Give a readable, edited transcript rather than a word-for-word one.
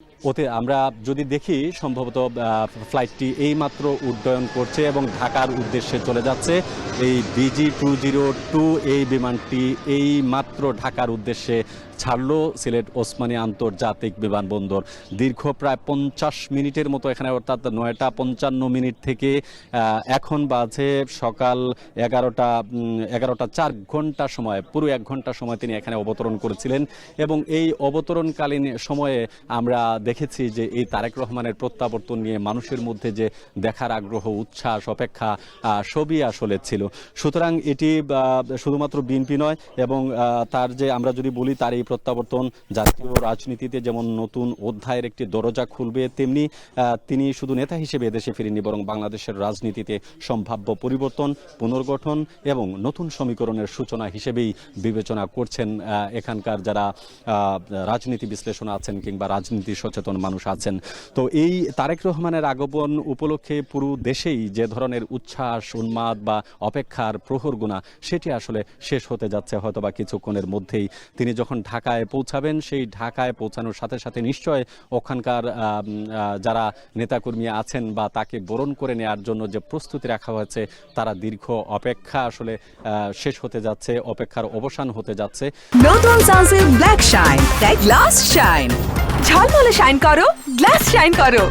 ওতে আমরা যদি দেখি সম্ভবত ফ্লাইটটি এইমাত্র উড্ডয়ন করছে এবং ঢাকার উদ্দেশ্যে চলে যাচ্ছে। এই BG-202 এই বিমানটি এই মাত্র ঢাকার উদ্দেশ্যে ছাড়লো সিলেট ওসমানী আন্তর্জাতিক বিমানবন্দর। দীর্ঘ প্রায় 50 মিনিটের মতো এখানে, অর্থাৎ 9টা 55 থেকে এখন বাজে সকাল 11টা 4 ঘন্টা সময়, পুরো 1 ঘন্টা সময় তিনি এখানে অবতরণ করেছিলেন। এবং এই অবতরণকালীন সময়ে আমরা দেখেছি যে এই তারেক রহমানের প্রত্যাবর্তন নিয়ে মানুষের মধ্যে যে দেখার আগ্রহ, উচ্ছ্বাস, অপেক্ষা সবই আসলে ছিল। সুতরাং এটি শুধুমাত্র বিএনপি নয়, এবং তার যে আমরা যদি বলি তার এই প্রত্যাবর্তন জাতীয় রাজনীতিতে যেমন নতুন অধ্যায়ের একটি দরজা খুলবে, তেমনি তিনি শুধু নেতা হিসেবে এদেশে ফিরেননি, বরং বাংলাদেশের রাজনীতিতে সম্ভাব্য পরিবর্তন, পুনর্গঠন এবং নতুন সমীকরণের সূচনা হিসেবেই বিবেচনা করছেন এখানকার যারা রাজনীতি বিশ্লেষণ আছেন কিংবা রাজনীতি সচেতন মানুষ আছেন। তো এই তারেক রহমানের আগমন উপলক্ষে পুরো দেশেই যে ধরনের উচ্ছ্বাস, উন্মাদ বা অপেক্ষার প্রহরগুনা, সেটি আসলে শেষ হতে যাচ্ছে হয়তোবা কিছুক্ষণের মধ্যেই। তিনি যখন ঢাকায় পৌঁছাবেন, সেই ঢাকায় পৌঁছানোর সাথে সাথে নিশ্চয় ওখানকার যারা নেতাকর্মী আছেন বা তাকে বরণ করে নেওয়ার জন্য যে প্রস্তুতি রাখা হয়েছে, তারা দীর্ঘ অপেক্ষা আসলে শেষ হতে যাচ্ছে, অপেক্ষার অবসান হতে যাচ্ছে। নতুন সানসিল্ক ব্ল্যাক শাইন, তাই গ্লাস শাইন, ঝলমলে শাইন করো, গ্লাস শাইন করো।